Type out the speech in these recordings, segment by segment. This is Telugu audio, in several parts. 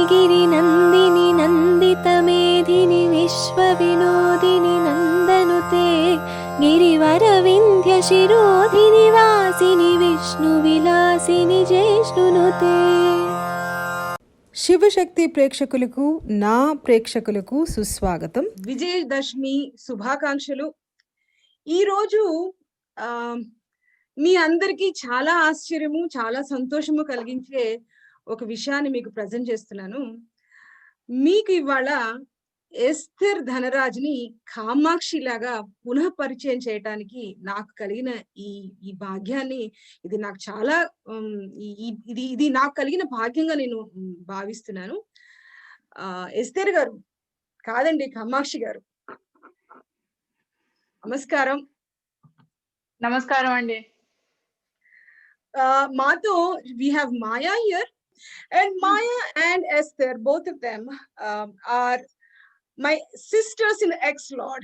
गिरिनन्दिनि नन्दितमेधिनि विश्वविनोदिनि नन्दनुते गिरिवरविन्ध्यशिरोधिनि वासिनि विष्णुविलासिनि जिष्णुनुते। శివశక్తి ప్రేక్షకులకు నా ప్రేక్షకులకు సుస్వాగతం. విజయదశమి శుభాకాంక్షలు. ఈరోజు మీ అందరికీ చాలా ఆశ్చర్యము, చాలా సంతోషము కలిగించే ఒక విషయాన్ని మీకు ప్రజెంట్ చేస్తున్నాను. మీకు ఇవాళ ఎస్తర్ ధనరాజ్ని కామాక్షి లాగా పునః పరిచయం చేయటానికి నాకు కలిగిన ఈ భాగ్యాన్ని, ఇది నాకు చాలా ఇది నాకు కలిగిన భాగ్యంగా నేను భావిస్తున్నాను. ఎస్తర్ గారు కాదండి, కామాక్షి గారు, నమస్కారం. నమస్కారం అండి. మాతో we have Maya here, and Maya and Esther, both of them are my sisters in X-Lord.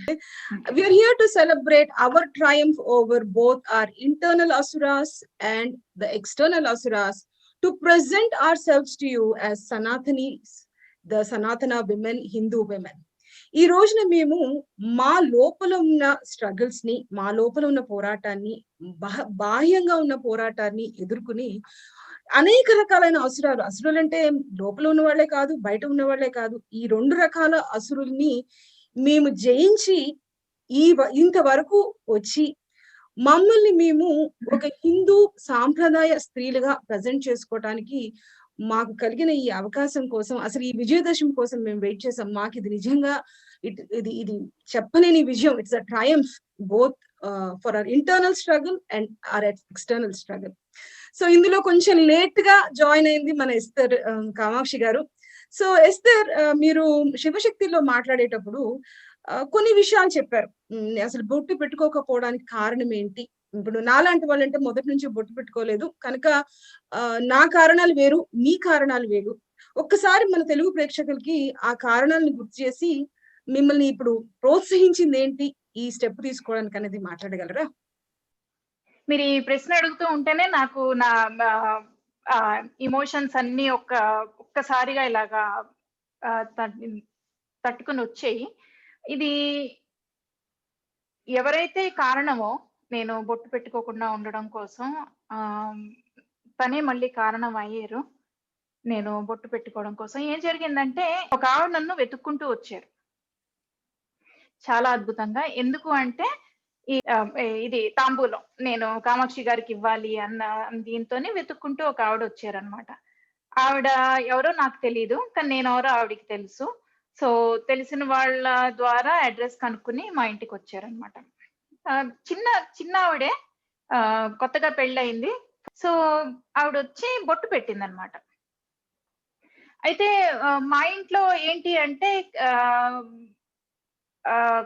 We are here to celebrate our triumph over both our internal asuras and the external asuras, to present ourselves to you as Sanatanis, the Sanatana women, Hindu women. ఈ రోజున మేము మా లోపల ఉన్న స్ట్రగుల్స్ ని, మా లోపల ఉన్న పోరాటాన్ని, బాహ్యంగా ఉన్న పోరాటాన్ని ఎదుర్కొని అనేక రకాలైన అసురులు అంటే లోపల ఉన్న వాళ్ళే కాదు, బయట ఉన్న వాళ్ళే కాదు, ఈ రెండు రకాల అసురుల్ని మేము జయించి ఇంతవరకు వచ్చి మమ్మల్ని మేము ఒక హిందూ సాంప్రదాయ స్త్రీలుగా ప్రజెంట్ చేసుకోవటానికి మాకు కలిగిన ఈ అవకాశం కోసం, అసలు ఈ విజయదశమి కోసం మేము వెయిట్ చేసాం. మాకు ఇది నిజంగా ఇది చెప్పలేని విజయం. It's a Triumph both for hour internal struggle and hour external struggle. So ఇందులో కొంచెం లేట్ గా జాయిన్ అయింది మన ఎస్తర్ కామాక్షి గారు. సో ఎస్తర్, మీరు శివశక్తిలో మాట్లాడేటప్పుడు కొన్ని విషయాలు చెప్పారు. అసలు బొట్టు పెట్టుకోకపోవడానికి కారణం ఏంటి? ఇప్పుడు నాలాంటి వాళ్ళంటే మొదటి నుంచి బొట్టు పెట్టుకోలేదు కనుక నా కారణాలు వేరు, మీ కారణాలు వేరు. ఒక్కసారి మన తెలుగు ప్రేక్షకులకి ఆ కారణాలను గుర్తు చేసి మిమ్మల్ని ఇప్పుడు ప్రోత్సహించింది ఏంటి ఈ స్టెప్ తీసుకోవడానికి అనేది మాట్లాడగలరా? మీరు ఈ ప్రశ్న అడుగుతూ ఉంటేనే నాకు నా ఇమోషన్స్ అన్ని ఒక్కసారిగా ఇలాగా తట్టుకుని వచ్చాయి. ఇది ఎవరైతే కారణమో నేను బొట్టు పెట్టుకోకుండా ఉండడం కోసం, తనే మళ్ళీ కారణం అయ్యారు నేను బొట్టు పెట్టుకోవడం కోసం. ఏం జరిగిందంటే, ఒక ఆవిడ నన్ను వెతుక్కుంటూ వచ్చారు చాలా అద్భుతంగా. ఎందుకు అంటే ఇది తాంబూలం నేను కామాక్షి గారికి ఇవ్వాలి అన్న దీంతోనే వెతుక్కుంటూ ఒక ఆవిడ వచ్చారనమాట. ఆవిడ ఎవరో నాకు తెలీదు, కానీ నేను ఎవరో ఆవిడకి తెలుసు. సో తెలిసిన వాళ్ళ ద్వారా అడ్రస్ కనుక్కుని మా ఇంటికి వచ్చారనమాట. చిన్న ఆవిడే, కొత్తగా పెళ్ళయింది. సో ఆవిడ వచ్చి బొట్టు పెట్టింది అనమాట. అయితే మా ఇంట్లో ఏంటి అంటే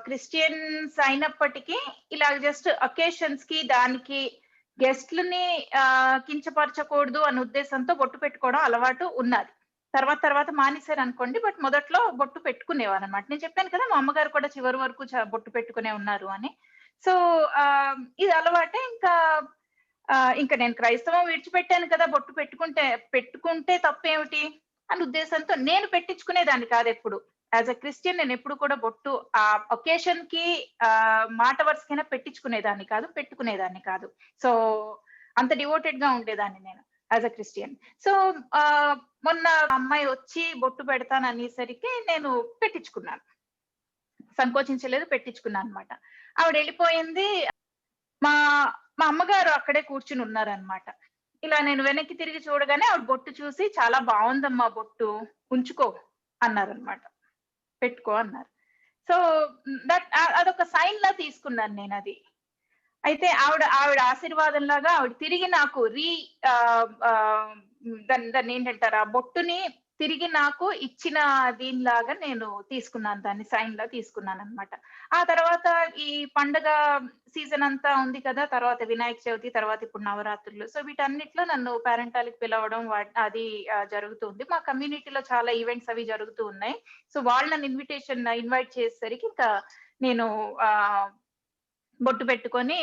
క్రిస్టియన్స్ అయినప్పటికీ ఇలా జస్ట్ అకేషన్స్ కి దానికి గెస్ట్లని కించపరచకూడదు అనే ఉద్దేశంతో బొట్టు పెట్టుకోవడం అలవాటు ఉన్నది. తర్వాత మానేశారు అనుకోండి, బట్ మొదట్లో బొట్టు పెట్టుకునేవారు అనమాట. నేను చెప్పాను కదా, మా అమ్మగారు కూడా చివరి వరకు బొట్టు పెట్టుకునే ఉన్నారు అని. సో ఇది అలవాటే. ఇంకా నేను క్రైస్తవం విడిచిపెట్టాను కదా, బొట్టు పెట్టుకుంటే తప్పేమిటి అనే ఉద్దేశంతో నేను పెట్టించుకునేదాన్ని కాదు ఎప్పుడు. యాజ్ అ క్రిస్టియన్ నేను ఎప్పుడు కూడా బొట్టు ఆ ఒకేషన్ కి మాట వరుసకైనా పెట్టుకునేదాన్ని కాదు. సో అంత డివోటెడ్ గా ఉండేదాన్ని నేను యాజ్ అ క్రిస్టియన్. సో మొన్న అమ్మాయి వచ్చి బొట్టు పెడతాను అనేసరికి నేను పెట్టించుకున్నాను, సంకోచించలేదు, పెట్టించుకున్నాను అనమాట. ఆవిడ వెళ్ళిపోయింది. మా అమ్మగారు అక్కడే కూర్చుని ఉన్నారనమాట. ఇలా నేను వెనక్కి తిరిగి చూడగానే ఆవిడ బొట్టు చూసి, చాలా బాగుందమ్మా బొట్టు, ఉంచుకో అన్నారనమాట, పెట్టుకో అన్నారు. సో అదొక సైన్ లా తీసుకున్నాను నేను అది. అయితే ఆవిడ ఆశీర్వాదం లాగా ఆవిడ తిరిగి నాకు దాన్ని ఏంటంటారు, ఆ బొట్టుని తిరిగి నాకు ఇచ్చిన దీనిలాగా నేను తీసుకున్నాను, దాన్ని సైన్ లా తీసుకున్నాను అనమాట. ఆ తర్వాత ఈ పండగ సీజన్ అంతా ఉంది కదా, తర్వాత వినాయక చవితి, తర్వాత ఇప్పుడు నవరాత్రులు. సో వీటన్నిటిలో నన్ను పేరెంటాలికి పిలవడం అది జరుగుతుంది. మా కమ్యూనిటీలో చాలా ఈవెంట్స్ అవి జరుగుతూ ఉన్నాయి. సో వాళ్ళు నన్ను ఇన్వైట్ చేసేసరికి ఇంకా నేను బొట్టు పెట్టుకొని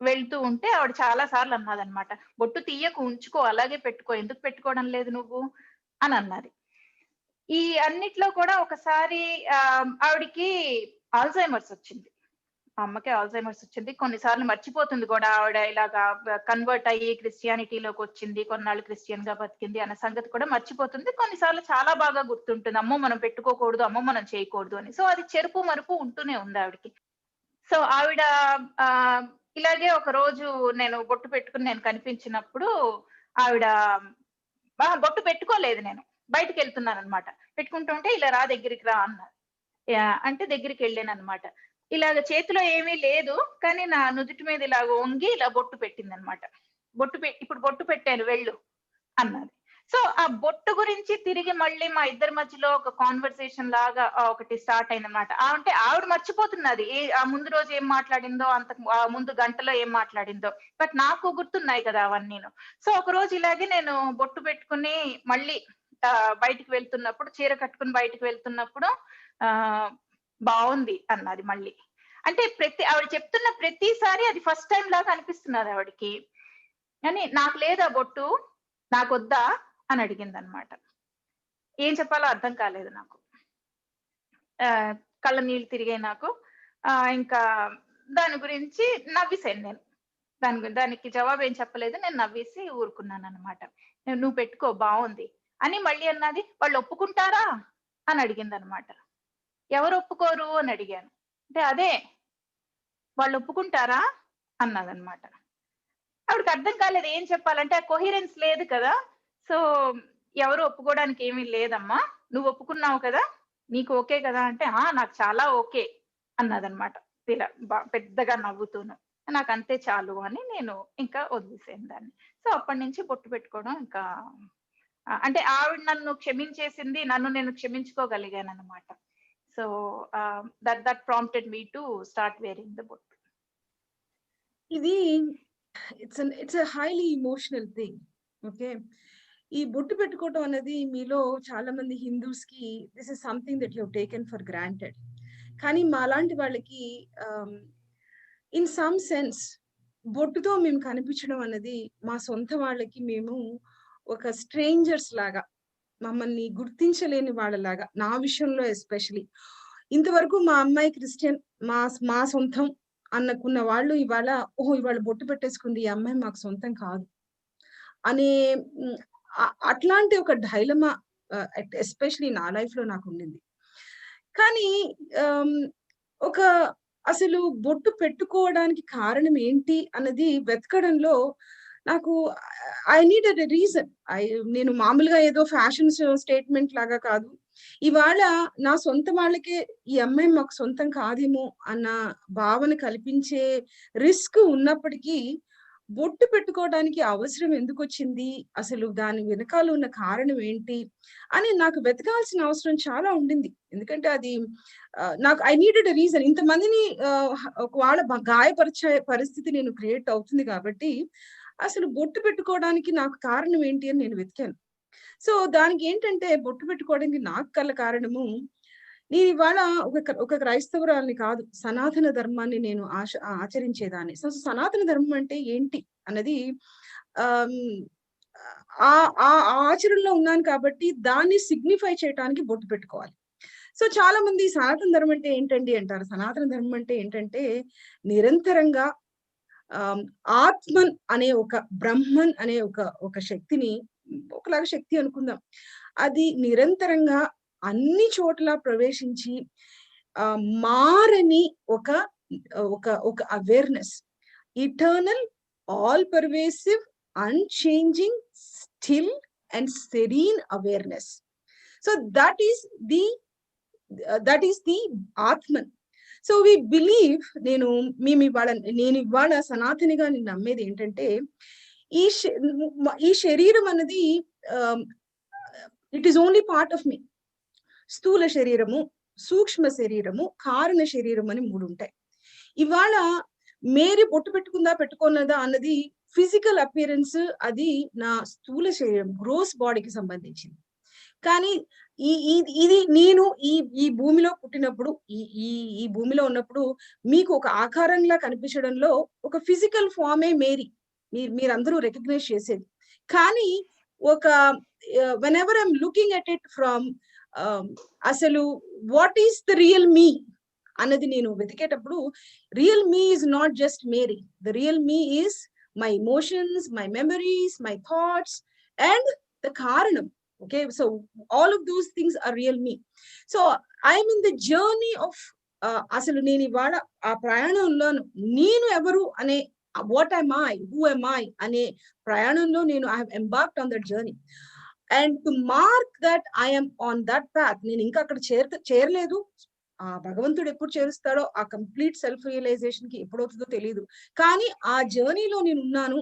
వెళ్తూ ఉంటే ఆవిడ చాలా సార్లు అన్నదన్నమాట, బొట్టు తీయకు, ఉంచుకో, అలాగే పెట్టుకో, ఎందుకు పెట్టుకోవడం లేదు నువ్వు అని అన్నది. ఈ అన్నిట్లో కూడా ఒకసారి ఆవిడికి ఆల్జైమర్స్ వచ్చింది. మా అమ్మకి ఆల్జైమర్స్ వచ్చింది. కొన్నిసార్లు మర్చిపోతుంది కూడా ఆవిడ ఇలాగా కన్వర్ట్ అయ్యి క్రిస్టియానిటీలోకి వచ్చింది, కొన్నాళ్ళు క్రిస్టియన్ గా బతికింది అన్న సంగతి కూడా మర్చిపోతుంది. కొన్నిసార్లు చాలా బాగా గుర్తుంటుంది, అమ్మో మనం పెట్టుకోకూడదు, అమ్మో మనం చేయకూడదు అని. సో అది చెరుపు మరుపు ఉంటూనే ఉంది ఆవిడకి. సో ఆవిడ ఆ ఇలాగే ఒక రోజు నేను బొట్టు పెట్టుకుని నేను కనిపించినప్పుడు ఆవిడ బొట్టు పెట్టుకోలేదు, నేను బయటకు వెళ్తున్నాను అనమాట. పెట్టుకుంటుంటే ఇలా రా దగ్గరికి రా అన్నారు. అంటే దగ్గరికి వెళ్ళాను అనమాట. ఇలాగ చేతిలో ఏమీ లేదు, కానీ నా నుదుటి మీద ఇలాగ వంగి ఇలా బొట్టు పెట్టింది అనమాట. ఇప్పుడు బొట్టు పెట్టాను వెళ్ళు అన్నది. సో ఆ బొట్టు గురించి తిరిగి మళ్ళీ మా ఇద్దరి మధ్యలో ఒక కాన్వర్సేషన్ లాగా ఒకటి స్టార్ట్ అయిందనమాట. అంటే ఆవిడ మర్చిపోతున్నది ఆ ముందు రోజు ఏం మాట్లాడిందో, ముందు గంటలో ఏం మాట్లాడిందో, బట్ నాకు గుర్తున్నాయి కదా అవన్నీను. సో ఒక రోజు ఇలాగే నేను బొట్టు పెట్టుకుని మళ్ళీ బయటికి వెళ్తున్నప్పుడు, చీర కట్టుకుని బయటికి వెళ్తున్నప్పుడు బాగుంది అన్నది మళ్ళీ. అంటే ఆవిడ చెప్తున్న ప్రతిసారి అది ఫస్ట్ టైం లాగా అనిపిస్తున్నది ఆవిడకి. కానీ నాకు లేదా బొట్టు, నాకొద్దా అని అడిగింది అనమాట. ఏం చెప్పాలో అర్థం కాలేదు నాకు. కళ్ళ నీళ్ళు తిరిగాయి నాకు. ఇంకా దాని గురించి నవ్వేసాను నేను. దానికి జవాబు ఏం చెప్పలేదు, నేను నవ్వేసి ఊరుకున్నాను అనమాట. నువ్వు పెట్టుకో బాగుంది అని మళ్ళీ అన్నది. వాళ్ళు ఒప్పుకుంటారా అని అడిగింది అనమాట. ఎవరు ఒప్పుకోరు అని అడిగాను. అంటే అదే వాళ్ళు ఒప్పుకుంటారా అన్నదనమాట. ఆవిడకి అర్థం కాలేదు ఏం చెప్పాలంటే, ఆ కొహిరెన్స్ లేదు కదా. సో ఎవరు ఒప్పుకోవడానికి ఏమీ లేదమ్మా, నువ్వు ఒప్పుకున్నావు కదా, నీకు ఓకే కదా అంటే నాకు చాలా ఓకే అన్నదనమాట. ఇలా పెద్దగా నవ్వుతూను. నాకు అంతే చాలు అని నేను ఇంకా వదిలేసాను దాన్ని. సో అప్పటి నుంచి బొట్టు పెట్టుకోవడం ఇంకా అంటే ఆవిడ నన్ను క్షమించేసింది, నన్ను నేను క్షమించుకోగలిగాను అనమాట. So that prompted me to start wearing the bottu. ఇది it's a highly emotional thing. Okay, ఈ బొట్టు పెట్టుకోవడం అనేది మీలో చాలా మంది హిందూస్ కి this is something that you have taken for granted. కానీ మాలాంటి వాళ్ళకి ఇన్ సమ్ సెన్స్ బొట్టుతో మేము కనిపించడం అనేది మా సొంత వాళ్ళకి మేము ఒక స్ట్రేంజర్స్ లాగా, మమ్మల్ని గుర్తించలేని వాళ్ళలాగా, నా విషయంలో ఎస్పెషలీ. ఇంతవరకు మా అమ్మాయి క్రిస్టియన్, మా సొంతం అన్నకున్న వాళ్ళు ఇవాళ ఇవాళ బొట్టు పెట్టేసుకుంది, ఈ అమ్మాయి మాకు సొంతం కాదు అనే అట్లాంటి ఒక డైలమా ఎస్పెషలీ నా లైఫ్ లో నాకు ఉండింది. కానీ అసలు బొట్టు పెట్టుకోవడానికి కారణం ఏంటి అన్నది వెతకడంలో నాకు ఐ నీడెడ్ ఎ రీజన్. నేను మామూలుగా ఏదో ఫ్యాషన్ స్టేట్మెంట్ లాగా కాదు, ఇవాళ నా సొంత వాళ్ళకే ఈ అమ్మాయి మాకు సొంతం కాదేమో అన్న భావన కల్పించే రిస్క్ ఉన్నప్పటికీ బొట్టు పెట్టుకోవడానికి అవసరం ఎందుకు వచ్చింది, అసలు దాని వెనకాల ఉన్న కారణం ఏంటి అని నాకు వెతకాల్సిన అవసరం చాలా ఉండింది. ఎందుకంటే అది నాకు ఐ నీడెడ్ ఎ రీజన్. ఇంతమందిని వాళ్ళ గాయపరిచే పరిస్థితి నేను క్రియేట్ అవుతుంది కాబట్టి అసలు బొట్టు పెట్టుకోవడానికి నాకు కారణం ఏంటి అని నేను వెతికాను. సో దానికి ఏంటంటే, బొట్టు పెట్టుకోవడానికి నాకు కల కారణము, నేను ఇవాళ ఒక క్రైస్తవురాల్ని కాదు, సనాతన ధర్మాన్ని నేను ఆచరించేదాన్ని. సో సనాతన ధర్మం అంటే ఏంటి అన్నది ఆ ఆచరణలో ఉన్నాను కాబట్టి దాన్ని సిగ్నిఫై చేయడానికి బొట్టు పెట్టుకోవాలి. సో చాలా మంది సనాతన ధర్మం అంటే ఏంటండి అంటారు. సనాతన ధర్మం అంటే ఏంటంటే, నిరంతరంగా ఆత్మన్ అనే ఒక బ్రహ్మన్ అనే ఒక శక్తిని, ఒకలాగా శక్తి అనుకుందాం, అది నిరంతరంగా అన్ని చోట్ల ప్రవేశించి మారని ఒక awareness, eternal, all pervasive, unchanging, still and serene awareness. So that is the Atman. So we believe, నేను ఇవాళ సనాతనిగా నేను నమ్మేది ఏంటంటే, ఈ శరీరం అనేది it is only part of me. స్థూల శరీరము, సూక్ష్మ శరీరము, కారణ శరీరం అని 3 ఉంటాయి. ఇవాళ మేరీ బొట్టు పెట్టుకున్నదా అన్నది ఫిజికల్ అపియరెన్స్, అది నా స్థూల శరీరం, గ్రోస్ బాడీకి సంబంధించింది. కానీ ఇది నేను ఈ భూమిలో పుట్టినప్పుడు, ఈ భూమిలో ఉన్నప్పుడు మీకు ఒక ఆకారంలా కనిపించడంలో ఒక ఫిజికల్ ఫామే మేరీ, మీరందరూ రికగ్నైజ్ చేసేది. కానీ whenever I'm looking at it from అసలు what is the real me అన్నది నేను వెతికేటప్పుడు, real me is not just merely. The real me is my emotions, my memories, my thoughts, and the karanam. Okay, so all of those things are real me. So I am in the journey of asalu nenu ivada aa prayanamlo nenu evaru ane, what am I, who am I ane prayanamlo nenu I have embarked on that journey. And to mark that I am on that path, nenu inka akkada చేరలేదు. ఆ భగవంతుడు ఎప్పుడు చేరుస్తాడో, ఆ కంప్లీట్ సెల్ఫ్ రియలైజేషన్ కి ఎప్పుడవుతుందో తెలియదు. కానీ ఆ జర్నీలో నేను ఉన్నాను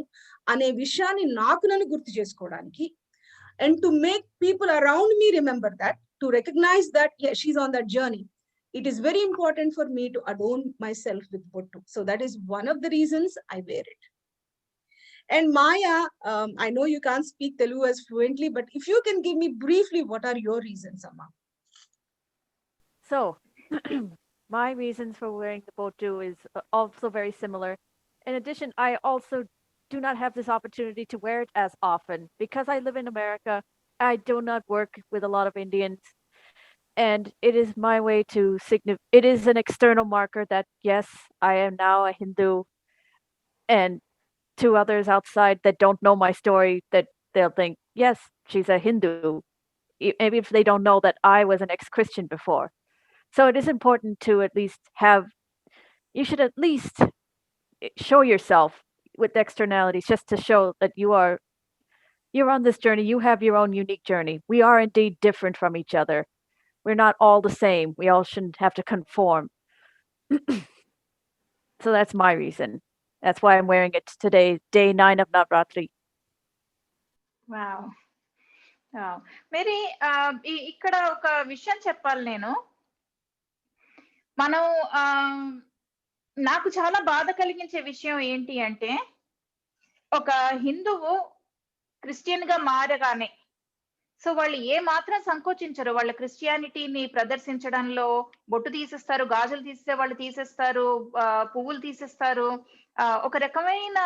అనే విషయాన్ని నాకు నన్ను గుర్తు చేసుకోవడానికి, and to make people around me remember that, to recognize that she's on that journey, it is very important for me to adorn myself with bottu. So that is one of the reasons I wear it. And Maya, I know you can't speak Telugu as fluently, but if you can give me briefly, what are your reasons, Amma? So, my reasons for wearing the bottu is also very similar. In addition, I also do not have this opportunity to wear it as often because I live in America. I do not work with a lot of Indians, and it is my way to it is an external marker that yes, I am now a Hindu, and to others outside that don't know my story, that they'll think, yes, she's a Hindu, maybe if they don't know that I was an ex-Christian before. So it is important to at least you should at least show yourself with externalities, just to show that you're on this journey. You have your own unique journey. We are indeed different from each other. We're not all the same. We all shouldn't have to conform. So that's my reason. That's why I'm wearing it today, day 9 of Navratri. Wow. మరి ఇక్కడ ఒక విషయం చెప్పాలి నేను. మనం నాకు చాలా బాధ కలిగించే విషయం ఏంటి అంటే, ఒక హిందువు క్రిస్టియన్ గా మారగానే సో వాళ్ళు ఏ మాత్రం సంకోచించరు వాళ్ళ క్రిస్టియానిటీని ప్రదర్శించడంలో. బొట్టు తీసేస్తారు, గాజులు తీసే వాళ్ళు తీసేస్తారు, పువ్వులు తీసేస్తారు. ఒక రకమైన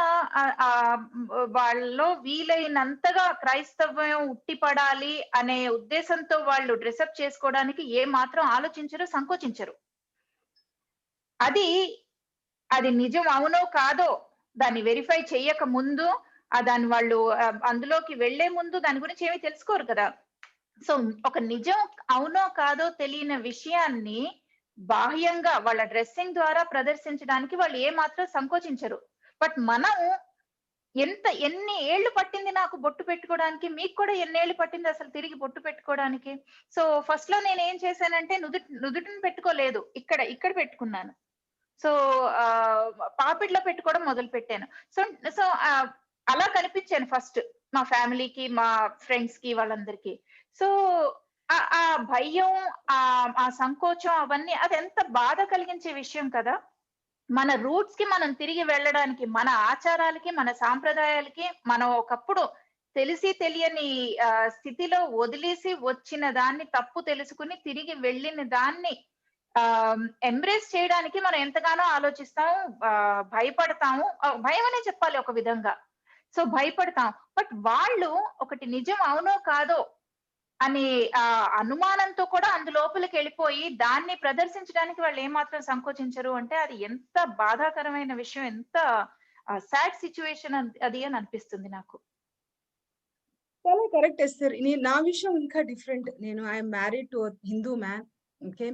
వాళ్ళలో వీలైనంతగా క్రైస్తవ్యం ఉట్టిపడాలి అనే ఉద్దేశంతో వాళ్ళు డ్రెస్అప్ చేసుకోవడానికి ఏ మాత్రం ఆలోచించరు, సంకోచించరు. అది నిజం అవునో కాదో దాన్ని వెరిఫై చెయ్యక ముందు, దాని వాళ్ళు అందులోకి వెళ్లే ముందు దాని గురించి ఏమీ తెలుసుకోరు కదా. సో ఒక నిజం అవునో కాదో తెలియని విషయాన్ని బాహ్యంగా వాళ్ళ డ్రెస్సింగ్ ద్వారా ప్రదర్శించడానికి వాళ్ళు ఏ మాత్రం సంకోచించరు. బట్ మనం ఎన్ని ఏళ్లు పట్టింది నాకు బొట్టు పెట్టుకోవడానికి, మీకు కూడా ఎన్నేళ్లు పట్టింది అసలు తిరిగి బొట్టు పెట్టుకోవడానికి. సో ఫస్ట్ లో నేను ఏం చేశానంటే నుదుటిని పెట్టుకోలేదు, ఇక్కడ పెట్టుకున్నాను. సో పాపిట్లో పెట్టుకోవడం మొదలు పెట్టాను. సో అలా కనిపించాను ఫస్ట్ మా ఫ్యామిలీకి, మా ఫ్రెండ్స్ కి, వాళ్ళందరికీ. సో ఆ భయం, ఆ సంకోచం, అవన్నీ అది ఎంత బాధ కలిగించే విషయం కదా. మన రూట్స్ కి మనం తిరిగి వెళ్ళడానికి, మన ఆచారాలకి, మన సాంప్రదాయాలకి మనం ఒకప్పుడు తెలిసి తెలియని స్థితిలో వదిలేసి వచ్చిన దాన్ని, తప్పు తెలుసుకుని తిరిగి వెళ్ళిన దాన్ని ఎంబ్రేస్ చేయడానికి మనం ఎంతగానో ఆలోచిస్తాం, భయపడతాము. భయం అనే చెప్పాలి ఒక విధంగా. సో భయపడతాం. బట్ వాళ్ళు ఒకటి నిజం అవునో కాదో అనే అనుమానంతో కూడా అందులోపలికి వెళ్ళిపోయి దాన్ని ప్రదర్శించడానికి వాళ్ళు ఏమాత్రం సంకోచించరు అంటే అది ఎంత బాధాకరమైన విషయం, ఎంత సాడ్ సిచ్యువేషన్ అది అని అనిపిస్తుంది నాకు. చాలా కరెక్ట్ ఎస్తర్. నా విషయం ఇంకా different. I'm married to Hindu man. Okay,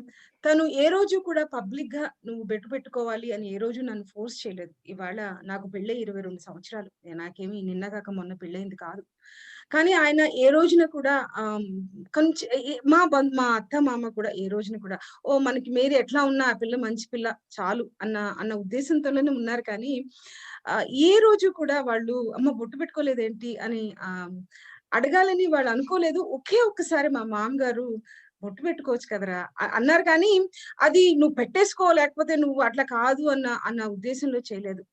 తను ఏ రోజు కూడా పబ్లిక్ గా నువ్వు పెట్టుకోవాలి అని ఏ రోజు నన్ను ఫోర్స్ చేయలేదు. ఇవాళ నాకు పెళ్ళై 22 సంవత్సరాలు. నాకేమి నిన్న కాక మొన్న పెళ్ళైంది కాదు. కానీ ఆయన ఏ రోజున కూడా కొంచెం మా అత్త మామ కూడా ఏ రోజున కూడా మనకి మేరీ ఎట్లా ఉన్నా ఆ పిల్ల మంచి పిల్ల చాలు అన్న ఉద్దేశంతోనే ఉన్నారు. కానీ ఏ రోజు కూడా వాళ్ళు అమ్మ బొట్టు పెట్టుకోలేదేంటి అని అడగాలని వాళ్ళు అనుకోలేదు. ఒకే ఒక్కసారి మా మామగారు బొట్టు పెట్టుకోవచ్చు కదరా అన్నారు. కానీ అది నువ్వు పెట్టేసుకో, లేకపోతే నువ్వు అట్లా కాదు అన్న ఉద్దేశంలో చేయలేదు.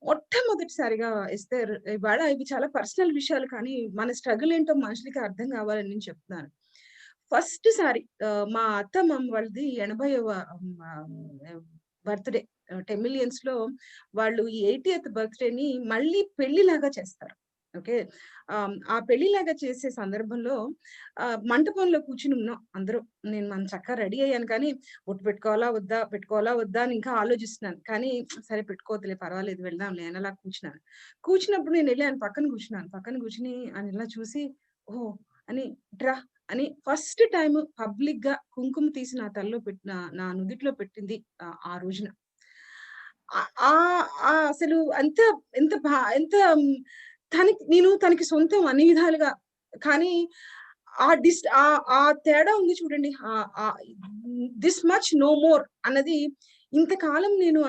మొట్టమొదటిసారిగా ఎస్తర్, ఇవాళ ఇవి చాలా పర్సనల్ విషయాలు, కానీ మన స్ట్రగుల్ ఏంటో మనుషులకి అర్థం కావాలని నేను చెప్తున్నాను. ఫస్ట్ సారి మా అత్త మామ వాళ్ళది 80వ బర్త్డే టెమిలియన్స్ లో వాళ్ళు 80th బర్త్డేని మళ్ళీ పెళ్లిలాగా చేస్తారు. ఓకే. ఆ పెళ్లిలాగా చేసే సందర్భంలో మంటపంలో కూర్చుని ఉన్నాం అందరం. మనం చక్కగా రెడీ అయ్యాను కానీ, బొట్టు పెట్టుకోవాలా వద్దా? పెట్టుకోవాలా వద్దా? అని ఇంకా ఆలోచిస్తున్నాను. కానీ సరే పెట్టుకోవద్దులే పర్వాలేదు వెళ్దాంలే అని అలా కూర్చున్నాను. కూర్చున్నప్పుడు నేనెళ్ళి ఆయన పక్కన కూర్చున్నాను. పక్కన కూర్చొని ఆయన ఇలా చూసి, ఓహ్! అని ఇట్రా అని ఫస్ట్ టైమ్ పబ్లిక్‌గా కుంకుమ తీసి నా తలలో పెట్టిన నా నుదిట్లో పెట్టింది ఆ రోజున. అసలు అంత ఎంత ఎంత తనకి సొంతం అన్ని విధాలుగా. కానీ ఆ తేడా ఉంది చూడండి. దిస్ మచ్ నో మోర్ అన్నది ఇంతకాలం నేను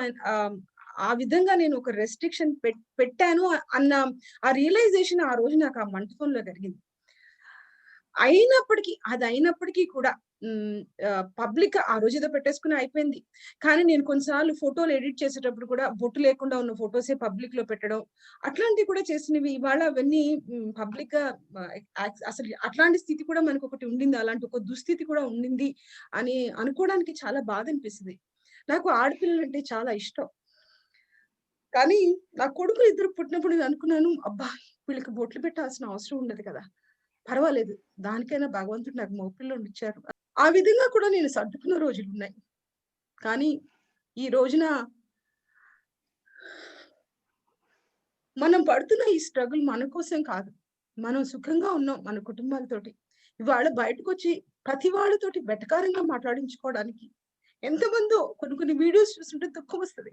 ఆ విధంగా నేను ఒక రెస్ట్రిక్షన్ పెట్టాను అన్న ఆ రియలైజేషన్ ఆ రోజు నాకు ఆ మంటపంలో కలిగింది. అయినప్పటికీ కూడా పబ్లిక్ ఆ రోజేదో పెట్టేసుకుని అయిపోయింది. కానీ నేను కొన్ని సార్లు ఫోటోలు ఎడిట్ చేసేటప్పుడు కూడా బొట్టు లేకుండా ఉన్న ఫోటోసే పబ్లిక్‌లో పెట్టడం. అట్లాంటివి కూడా చేసినవి ఇవాళ అవన్నీ పబ్లిక్‌గా అసలు అట్లాంటి స్థితి కూడా మనకొకటి ఉండింది. అలాంటి ఒక దుస్థితి కూడా ఉండింది అని అనుకోవడానికి చాలా బాధనిపిస్తది. నాకు ఆడపిల్లలంటే చాలా ఇష్టం. కానీ నా కొడుకులు ఇద్దరు పుట్టినప్పుడు నేను అనుకున్నాను, అబ్బా! వీళ్ళకి బొట్లు పెట్టాల్సిన అవసరం ఉండదు కదా! పర్వాలేదు. దానికైనా భగవంతుడు నాకు మగపిల్లోడినిచ్చారు. ఆ విధంగా కూడా నేను సర్దుకున్న రోజులున్నాయి. కానీ ఈ రోజున మనం పడుతున్న ఈ స్ట్రగుల్ మన కోసం కాదు. మనం సుఖంగా ఉన్నాం మన కుటుంబాలతోటి. ఇవాళ బయటకొచ్చి ప్రతి వాళ్ళతోటి వెటకారంగా మాట్లాడించుకోవడానికి ఎంతమందో కొన్ని వీడియోస్ చూస్తుంటే దుఃఖమొస్తది.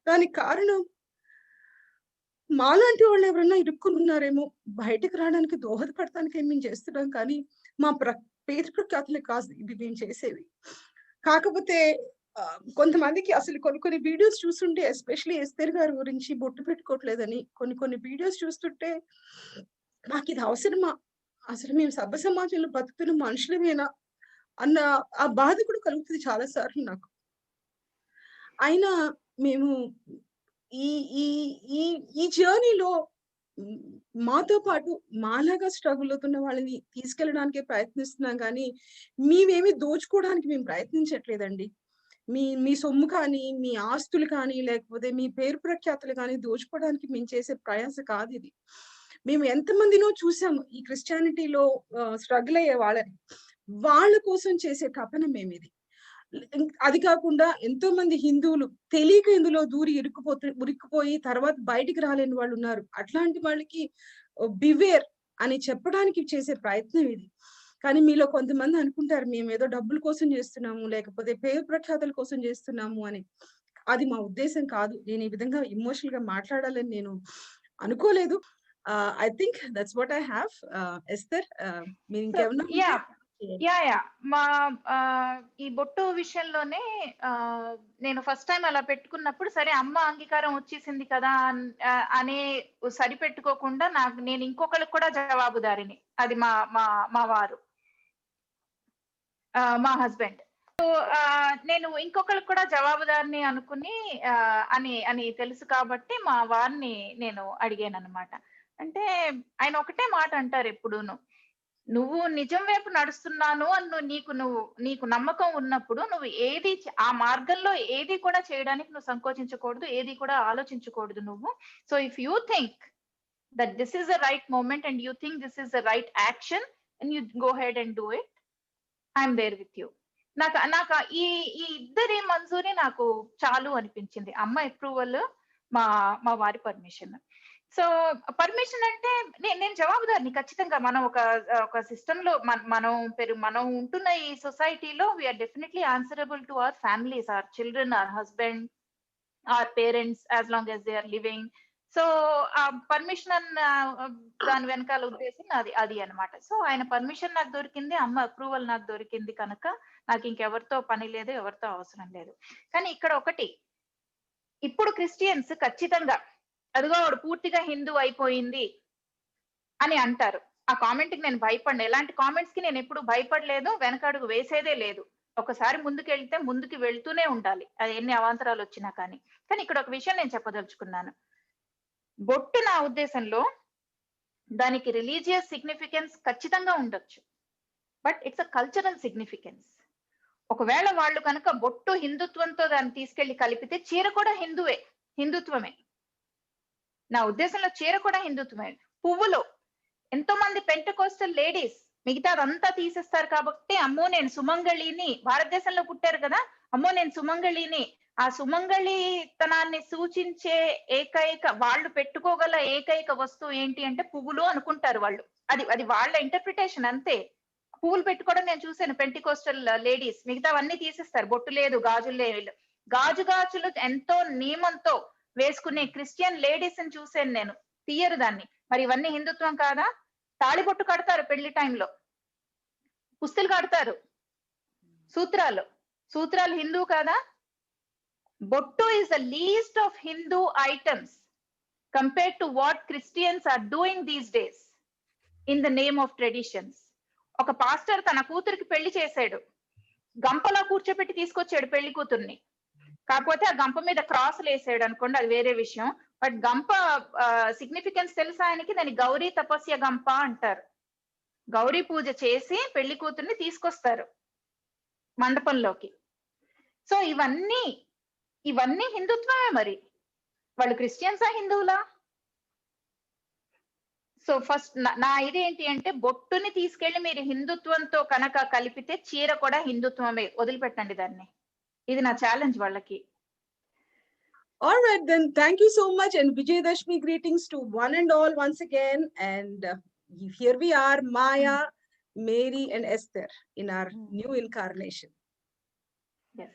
దానికి కారణం మాలాంటి వాళ్ళెవరన్నా ఇరుక్కునున్నారేమో, బయటకి రాడానికి దోహదపడటానికే మేము చేస్తున్నాం కానీ, మా పేరు ప్రఖ్యాతులకు కాదు ఇవి మేము చేసేవి. కాకపోతే కొంతమందికి అసలు కొన్ని వీడియోస్ చూస్తుంటే ఎస్పెషల్లీ ఎస్తేర్ గారి గురించి బొట్టు పెట్టుకోవట్లేదని కొన్ని వీడియోస్ చూస్తుంటే నాకిది అవసరమా? అసలు మేము సభ్య సమాజంలో బతుకుతున్న మనుషులమేనా? అన్న ఆ బాధ కూడా కలుగుతది చాలా సార్లు నాకు. అయినా మేము ఈ ఈ ఈ ఈ జర్నీలో హ్మ్, మాతో పాటు మాలాగా స్ట్రగుల్ అవుతున్న వాళ్ళని తీసుకెళ్ళడానికే ప్రయత్నిస్తున్నాం గానీ, మేమేమి దోచుకోవడానికి మేము ప్రయత్నించట్లేదండి. మీ మీ సొమ్ము కానీ, మీ ఆస్తులు కానీ, లేకపోతే మీ పేరు ప్రఖ్యాతులు గానీ దోచుకోవడానికి మేము చేసే ప్రయాస కాదిది. మేము ఎంతమందినో చూసాము ఈ క్రిస్టియానిటీలో స్ట్రగుల్ అయ్యే వాళ్ళని. వాళ్ళ కోసం చేసే తపన మేమిది. అది కాకుండా ఎంతో మంది హిందువులు తెలియక ఇందులో దూరి ఉరుక్కుపోయి తర్వాత బయటికి రాలేని వాళ్ళున్నారు. అట్లాంటి వాళ్ళకి బివేర్ అని చెప్పడానికి చేసే ప్రయత్నం ఇది. కానీ మీలో కొంతమంది అనుకుంటారు మేమేదో డబ్బుల కోసం చేస్తున్నాము, లేకపోతే పేరు ప్రఖ్యాతుల కోసం చేస్తున్నాము అని. అది మా ఉద్దేశ్యం కాదు. నేను ఈ విధంగా ఎమోషనల్‌గా మాట్లాడాలని నేను అనుకోలేదు. I think that's what I have. Esther మీరు సో ఇంకేమన్నా ఉంటే యాహ్! చేయండి. యాహ్! మా ఈ బొట్టు విషయంలోనే నేను ఫస్ట్ టైమ్ అలా పెట్టుకున్నప్పుడు సరే అమ్మ అంగీకారం వచ్చేసింది కదా! అనే సరిపెట్టుకోకుండా నేను ఇంకొకళ్ళకి కూడా జవాబుదారిని. అది మా మా మా వారు. మా హస్బెండ్. నేను ఇంకొకళ్ళకి కూడా జవాబుదారిని అనుకుని అని తెలుసు కాబట్టి మా వారిని నేను అడిగాననమాట. అంటే ఆయన ఒకటే మాట అంటారు ఎప్పుడూను. "నువ్వు నిజం వైపు నడుస్తున్నాను అని నీకు నమ్మకం ఉన్నప్పుడు నువ్వు ఆ మార్గంలో ఏది కూడా చేయడానికి నువ్వు సంకోచించకూడదు. ఏది కూడా ఆలోచించకూడదు నువ్వు. So if you think that this is the right moment and you think this is the right action and you go ahead and do it. I'm there with you." నాకు నాకు ఈ ఈ ఇద్దరి మంజూరీ నాకు చాలు అనిపించింది. అమ్మ అప్రూవల్, మా మా వారి పర్మిషన్. సో పర్మిషన్ అంటే నేను జవాబుదారిని ఖచ్చితంగా. మనం ఒక సిస్టమ్‌లో మనం ఉంటున్న ఈ సొసైటీలో we are definitely answerable to our families, our children, our husband, our parents as long as they are living. So ఆ పర్మిషన్ దాని వెనకాల ఉద్దేశం అది అన్నమాట. సో ఆయన పర్మిషన్ నాకు దొరికింది. అమ్మ అప్రూవల్ నాకు దొరికింది కనుక నాకు ఇంకెవరితో పని లేదు. ఎవరితో అవసరం లేదు. కానీ ఇక్కడ ఒకటి, ఇప్పుడు క్రిస్టియన్స్ ఖచ్చితంగా అదిగో ఆవిడ పూర్తిగా హిందూ అయిపోయింది అని అంటారు. ఆ కామెంట్‌కి నేను భయపడను. ఎలాంటి కామెంట్స్‌కి నేనెప్పుడు భయపడలేదు. వెనకడుగు వేసేదే లేదు. ఒకసారి ముందుకెళ్తే ముందుకు వెళ్తూనే ఉండాలి. అది ఎన్ని అవాంతరాలొచ్చినా కానీ. కానీ ఇక్కడ ఒక విషయం నేను చెప్పదలుచుకున్నాను. బొట్టు నా ఉద్దేశంలో దానికి రిలీజియస్ సిగ్నిఫికెన్స్ ఖచ్చితంగా ఉండొచ్చు. But it's a cultural significance. ఒకవేళ వాళ్ళు కనుక బొట్టు హిందుత్వంతో దాన్ని తీసుకెళ్లి కలిపితే చీర కూడా హిందుత్వమే. నా ఉద్దేశంలో చీర కూడా హిందుత్వమే. పువ్వులు ఎంతో మంది పెంటకోస్టల్ లేడీస్ మిగతాదంతా తీసేస్తారు కాబట్టి, అమ్మో నేను సుమంగళిని, భారతదేశంలో పుట్టారు కదా, అమ్మో నేను సుమంగళిని, ఆ సుమంగళితనాన్ని సూచించే వాళ్ళు పెట్టుకోగల ఏకైక వస్తువు ఏంటి అంటే పువ్వులు అనుకుంటారు వాళ్ళు. అది వాళ్ళ ఇంటర్ప్రిటేషన్ అంతే. పువ్వులు పెట్టుకోవడం నేను చూశాను పెంటికోస్టల్ లేడీస్, మిగతావన్నీ తీసేస్తారు, బొట్టు లేదు, గాజులు లేవు. గాజులు ఎంతో నియమంతో వేసుకునే క్రిస్టియన్ లేడీస్ ని చూశాను నేను, తీయరు దాన్ని. మరి ఇవన్నీ హిందుత్వం కాదా? తాళిబొట్టు కడతారు పెళ్లి టైంలో, పుస్తులు కడతారు, సూత్రాలు హిందూ కాదా? బొట్టు is the least of Hindu items compared to what Christians are doing these days in the name of traditions. ఒక పాస్టర్ తన కూతురికి పెళ్లి చేశాడు, గంపలా కూర్చోబెట్టి తీసుకొచ్చాడు పెళ్లి కూతుర్ని. కాకపోతే ఆ గంప మీద క్రాసులు వేసాడు అనుకోండి, అది వేరే విషయం. బట్ గంప సిగ్నిఫికెన్స్ తెలుసా ఆయనకి? దాన్ని గౌరీ తపస్య గంప అంటారు. గౌరీ పూజ చేసి పెళ్లి కూతుర్ని తీసుకొస్తారు మండపంలోకి. సో ఇవన్నీ హిందుత్వమే. మరి వాళ్ళు క్రిస్టియన్సా హిందువులా? సో ఫస్ట్ నా ఇదేంటి అంటే, బొట్టుని తీసుకెళ్లి మీరు హిందుత్వంతో కనుక కలిపితే చీర కూడా హిందుత్వమే, వదిలిపెట్టండి దాన్ని. ఇది నా ఛాలెంజ్ వాళ్ళకి. All right, then. Thank you so much, and Vijayadashmi greetings to one and all once again. And here we are, Maya, Mary, and Esther in our new incarnation. Yes.